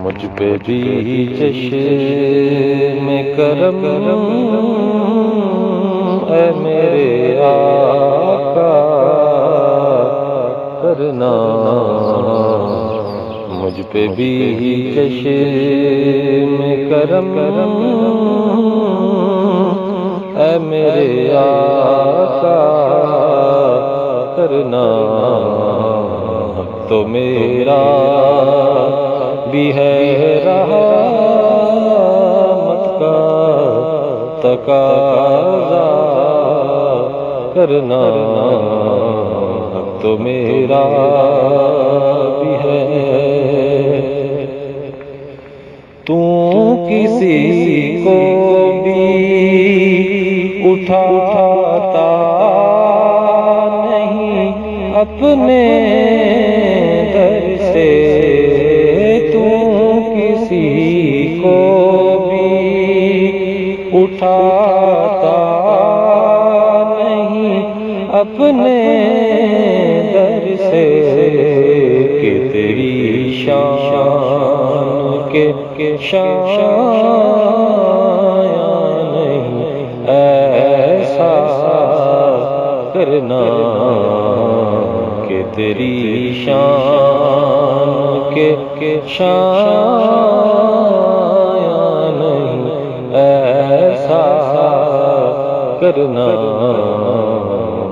مجھ پہ بھی چشم کرم اے میرے آقا کرنا، مجھ پہ بھی چشم کرم اے میرے آقا کرنا، تو میرا بھی ہے رحمت کا تقاضا کرنا، تو میرا بھی ہے۔ تو کسی کو بھی اٹھاتا نہیں اپنے در سے، تو کسی کو بھی اٹھاتا نہیں اپنے در سے، کہ تیری شان کے شایان نہیں ایسا کرنا، کہ تیری شان کے شایان نہیں ایسا کرنا،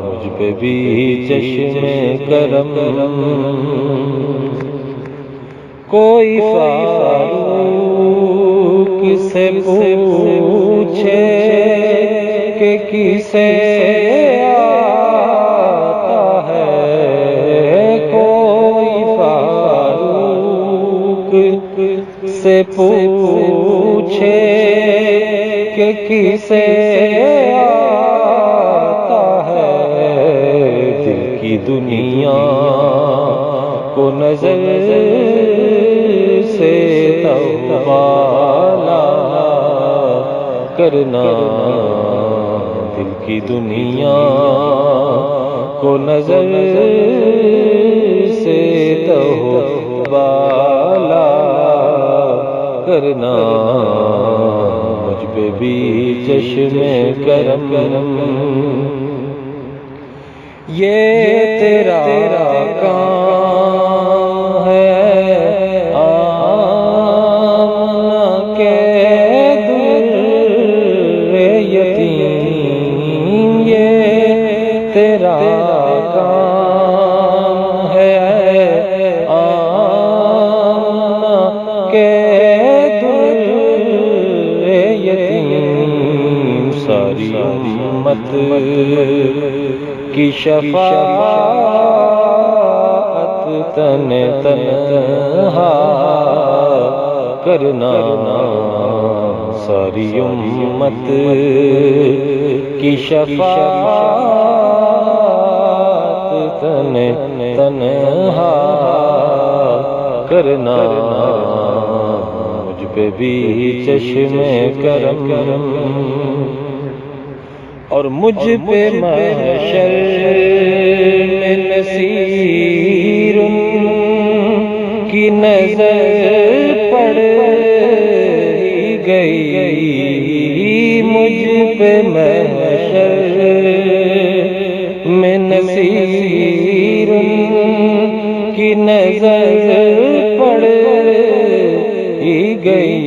مجھ پہ بھی چشم کرم۔ کوئی فاروق سے پوچھے کہ کسے آتا ہے، کوئی فاروق سے پوچھے کہ کسے آتا ہے، دل کی دنیا کو نظر سے توبہ کرنا، دل کی دنیا کو نظر سے توبہ کرنا، مجھ پہ بھی چشم کرم۔ یہ تیرا کام ہے آمنہ کے در یتیم، یہ تیرا کام ہے آمنہ کے در یتیم، ساری امت کی شفاعت تنہا کرنا، ساری امت کی شفاعت تنہا کرنا، مجھ پہ بھی چشم کرم، اور مجھ پہ محشر میں نصیر کی نظر پڑ گئی، مجھ پہ محشر میں نصیر کی نظر پڑ گئی،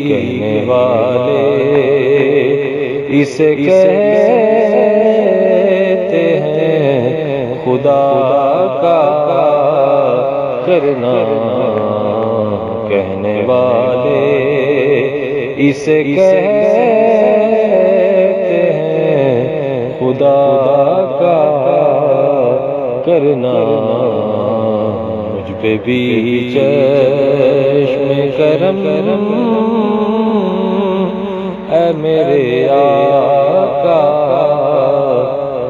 کہنے والے اسے کہتے ہیں خدا کا کرنا، کہنے والے اسے کہتے ہیں خدا کا کرنا، مجھ پہ بھی چشم کرم اے میرے آقا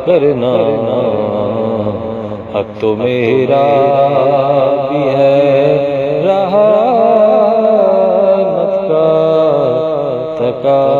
کرنا، حق تو میرا بھی ہے رحمت کا تقاضا